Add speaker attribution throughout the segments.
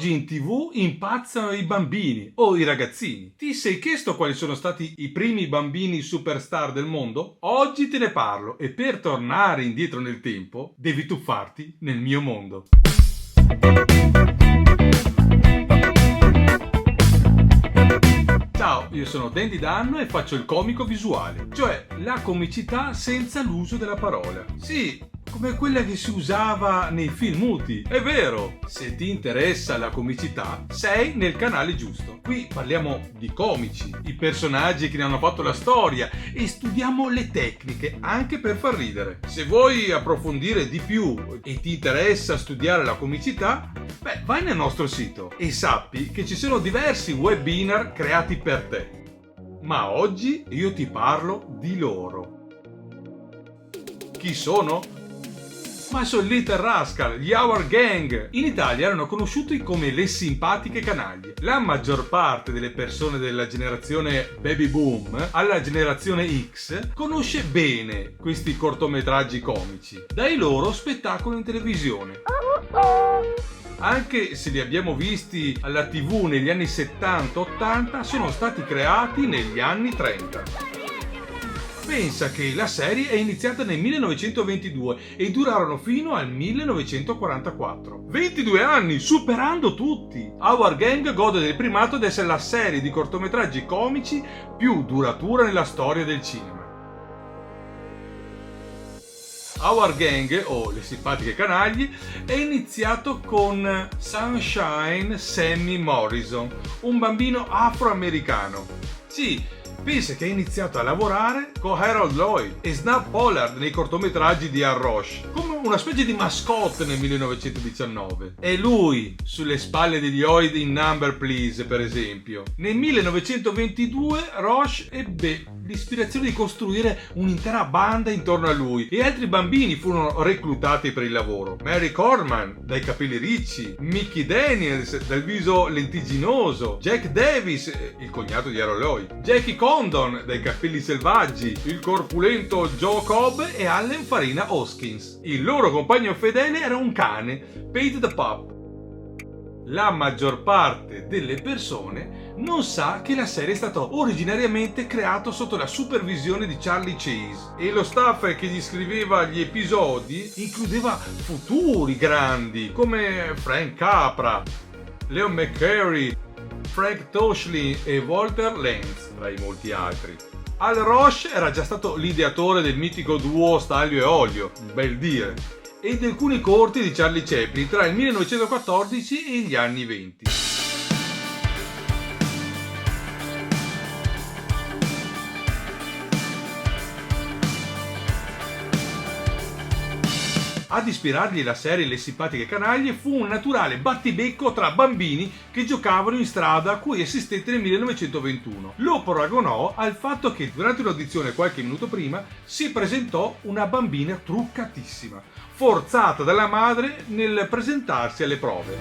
Speaker 1: Oggi in TV impazzano i bambini o i ragazzini. Ti sei chiesto quali sono stati i primi bambini superstar del mondo? Oggi te ne parlo e per tornare indietro nel tempo devi tuffarti nel mio mondo. Ciao, io sono Dandy Danno e faccio il comico visuale, cioè la comicità senza l'uso della parola. Sì, come quella che si usava nei film muti. È vero, se ti interessa la comicità, sei nel canale giusto. Qui parliamo di comici, i personaggi che ne hanno fatto la storia e studiamo le tecniche anche per far ridere. Se vuoi approfondire di più e ti interessa studiare la comicità, vai nel nostro sito e sappi che ci sono diversi webinar creati per te. Ma oggi io ti parlo di loro. Chi sono? Ma sono Little Rascal, gli Our Gang. In Italia erano conosciuti come le simpatiche canaglie. La maggior parte delle persone della generazione Baby Boom alla generazione X conosce bene questi cortometraggi comici dai loro spettacoli in televisione. Anche se li abbiamo visti alla TV negli anni 70-80, sono stati creati negli anni 30. Pensa che la serie è iniziata nel 1922 e durarono fino al 1944. 22 anni, superando tutti! Our Gang gode del primato di essere la serie di cortometraggi comici più duratura nella storia del cinema. Our Gang, o le simpatiche canaglie, è iniziato con Sunshine Sammy Morrison, un bambino afroamericano. Sì, pensa che ha iniziato a lavorare con Harold Lloyd e Snap Pollard nei cortometraggi di Al Roche, come una specie di mascotte nel 1919. È lui sulle spalle degli Lloyd in Number Please, per esempio. Nel 1922 Roche ebbe l'ispirazione di costruire un'intera banda intorno a lui e altri bambini furono reclutati per il lavoro. Mary Corman, dai capelli ricci, Mickey Daniels, dal viso lentigginoso, Jack Davis, il cognato di Harold Lloyd, Jackie Condon, dai capelli selvaggi, il corpulento Joe Cobb e Allen Farina Hoskins. Il loro compagno fedele era un cane, Pete the Pup. La maggior parte delle persone non sa che la serie è stata originariamente creata sotto la supervisione di Charlie Chase e lo staff che gli scriveva gli episodi includeva futuri grandi come Frank Capra, Leon McCarey, Frank Toshlin e Walter Lantz, tra i molti altri. Al Roche era già stato l'ideatore del mitico duo Staglio e Olio, un bel dire, e di alcuni corti di Charlie Chaplin tra il 1914 e gli anni 20. Ad ispirargli la serie Le simpatiche canaglie fu un naturale battibecco tra bambini che giocavano in strada a cui assistette nel 1921. Lo paragonò al fatto che durante un'audizione qualche minuto prima si presentò una bambina truccatissima, forzata dalla madre nel presentarsi alle prove.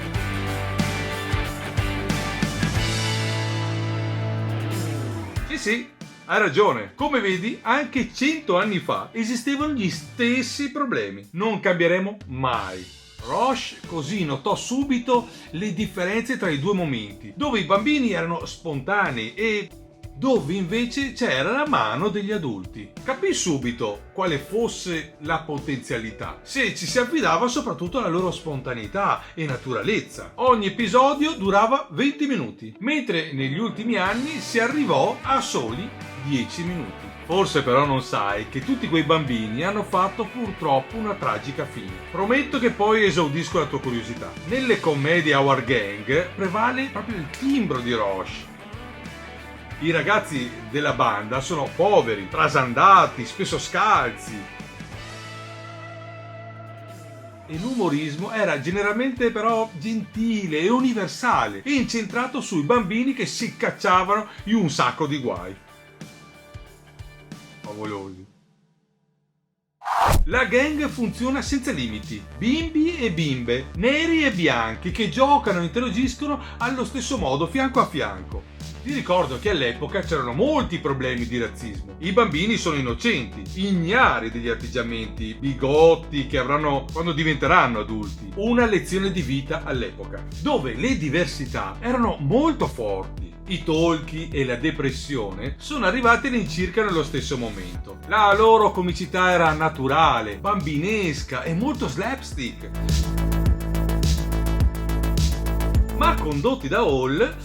Speaker 1: Sì, hai ragione. Come vedi, anche 100 anni fa esistevano gli stessi problemi. Non cambieremo mai. Roche così notò subito le differenze tra i due momenti, dove i bambini erano spontanei e dove invece c'era la mano degli adulti. Capì subito quale fosse la potenzialità, se ci si affidava soprattutto alla loro spontaneità e naturalezza. Ogni episodio durava 20 minuti, mentre negli ultimi anni si arrivò a soli 10 minuti. Forse però non sai che tutti quei bambini hanno fatto purtroppo una tragica fine. Prometto che poi esaudisco la tua curiosità. Nelle commedie Our Gang prevale proprio il timbro di Roche. I ragazzi della banda sono poveri, trasandati, spesso scalzi. E l'umorismo era generalmente però gentile e universale e incentrato sui bambini che si cacciavano in un sacco di guai. Favolosi. La gang funziona senza limiti, bimbi e bimbe, neri e bianchi che giocano e interagiscono allo stesso modo fianco a fianco. Ti ricordo che all'epoca c'erano molti problemi di razzismo. I bambini sono innocenti, ignari degli atteggiamenti bigotti che avranno quando diventeranno adulti. Una lezione di vita all'epoca, dove le diversità erano molto forti. I talkie e la depressione sono arrivati all'incirca nello stesso momento. La loro comicità era naturale, bambinesca e molto slapstick. Ma condotti da Hall,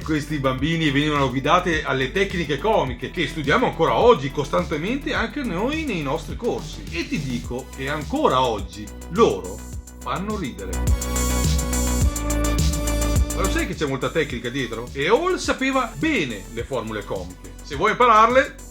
Speaker 1: questi bambini venivano guidati alle tecniche comiche che studiamo ancora oggi costantemente anche noi nei nostri corsi. E ti dico che ancora oggi loro fanno ridere. Ma lo sai che c'è molta tecnica dietro? E Hall sapeva bene le formule comiche. Se vuoi impararle,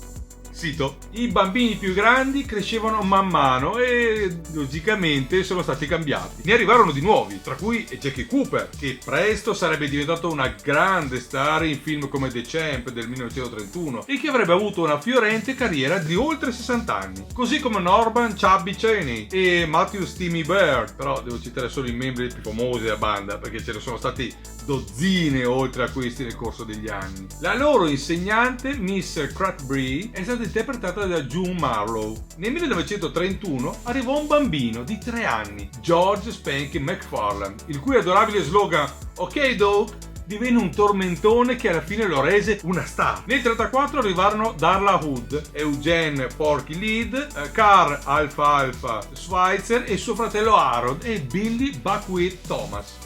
Speaker 1: sito. I bambini più grandi crescevano man mano e logicamente sono stati cambiati. Ne arrivarono di nuovi, tra cui Jackie Cooper, che presto sarebbe diventato una grande star in film come The Champ del 1931 e che avrebbe avuto una fiorente carriera di oltre 60 anni. Così come Norman Chubby Cheyney e Matthew Steamy Bird, però devo citare solo i membri più famosi della banda perché ce ne sono stati dozzine oltre a questi nel corso degli anni. La loro insegnante, Miss Crabtree, è stata interpretata da June Marlowe. Nel 1931 arrivò un bambino di 3 anni, George Spanky McFarlane, il cui adorabile slogan "Ok Doc" divenne un tormentone che alla fine lo rese una star. Nel 1934 arrivarono Darla Hood, Eugene Porky Lead, Carl Alpha Alpha Schweitzer e suo fratello Harold e Billy Buckwheat Thomas.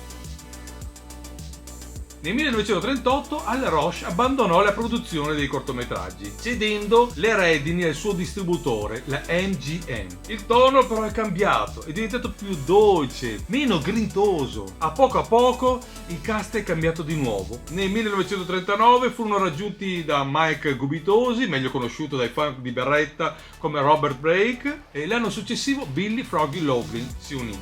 Speaker 1: Nel 1938 Al Roche abbandonò la produzione dei cortometraggi, cedendo le redini al suo distributore, la MGM. Il tono però è cambiato, è diventato più dolce, meno grintoso. A poco il cast è cambiato di nuovo. Nel 1939 furono raggiunti da Mike Gubitosi, meglio conosciuto dai fan di Berretta come Robert Blake, e l'anno successivo Billy Froggy Loughlin si unì.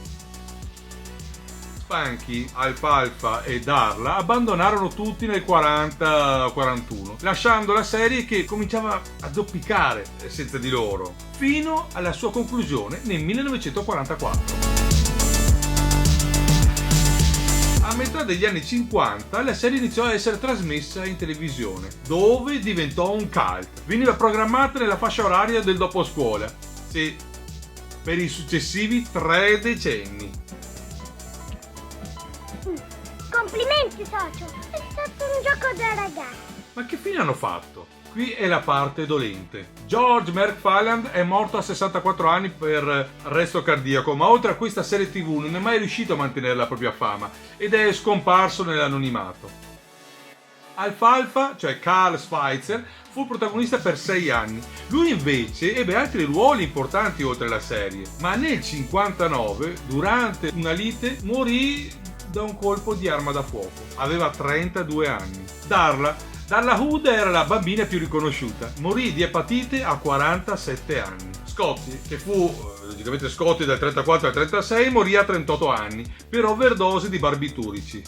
Speaker 1: Spanky, Alpha Alpha e Darla abbandonarono tutti nel 40-41, lasciando la serie che cominciava a zoppicare senza di loro, fino alla sua conclusione nel 1944. A metà degli anni 50 la serie iniziò a essere trasmessa in televisione, dove diventò un cult. Veniva programmata nella fascia oraria del doposcuola, sì, per i successivi 3 decenni.
Speaker 2: Complimenti socio, è stato un gioco da ragazzi.
Speaker 1: Ma che fine hanno fatto? Qui è la parte dolente. George McFarlane è morto a 64 anni per arresto cardiaco, ma oltre a questa serie TV non è mai riuscito a mantenere la propria fama ed è scomparso nell'anonimato. Alpha Alpha, cioè Carl Schweitzer, fu protagonista per 6 anni. Lui invece ebbe altri ruoli importanti oltre la serie, ma nel 59, durante una lite, morì da un colpo di arma da fuoco. Aveva 32 anni. Darla Hood era la bambina più riconosciuta. Morì di epatite a 47 anni. Scotty, che fu logicamente Scotty dal 34 al 36, morì a 38 anni per overdose di barbiturici.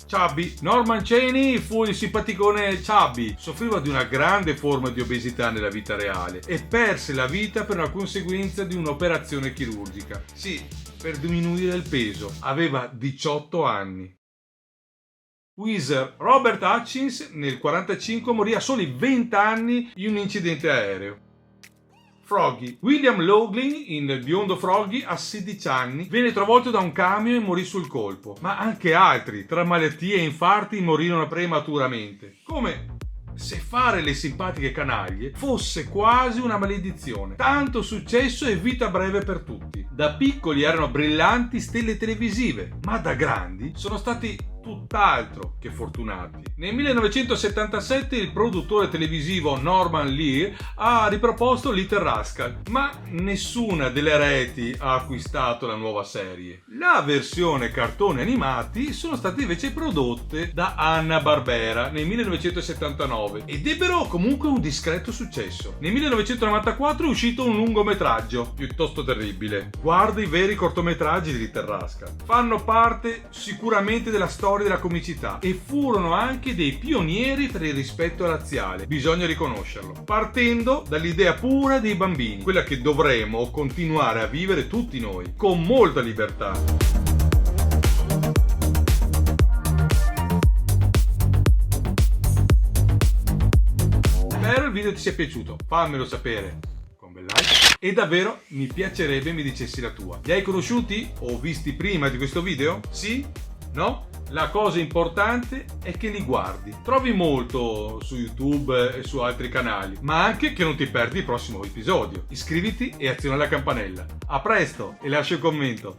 Speaker 1: Chubby. Norman Cheyney fu il simpaticone Chubby. Soffriva di una grande forma di obesità nella vita reale e perse la vita per una conseguenza di un'operazione chirurgica. Sì, per diminuire il peso. Aveva 18 anni. Weezer. Robert Hutchins nel 1945 morì a soli 20 anni in un incidente aereo. Froggy. William Loughlin in Biondo Froggy a 16 anni venne travolto da un camion e morì sul colpo, ma anche altri tra malattie e infarti morirono prematuramente. Come se fare le simpatiche canaglie fosse quasi una maledizione. Tanto successo e vita breve per tutti. Da piccoli erano brillanti stelle televisive, ma da grandi sono stati tutt'altro che fortunati. Nel 1977 il produttore televisivo Norman Lear ha riproposto Little Rascal, ma nessuna delle reti ha acquistato la nuova serie. La versione cartoni animati sono state invece prodotte da Hanna-Barbera nel 1979 ed ebbero comunque un discreto successo. Nel 1994 è uscito un lungometraggio piuttosto terribile. Guarda i veri cortometraggi di Little Rascal. Fanno parte sicuramente della storia della comicità e furono anche dei pionieri per il rispetto razziale, bisogna riconoscerlo, partendo dall'idea pura dei bambini, quella che dovremo continuare a vivere tutti noi, con molta libertà. video ti sia piaciuto, fammelo sapere con un bel like e davvero mi piacerebbe mi dicessi la tua. Li hai conosciuti o visti prima di questo video? Sì? No? La cosa importante è che li guardi. Trovi molto su YouTube e su altri canali, ma anche che non ti perdi il prossimo episodio. Iscriviti e aziona la campanella. A presto e lascia un commento.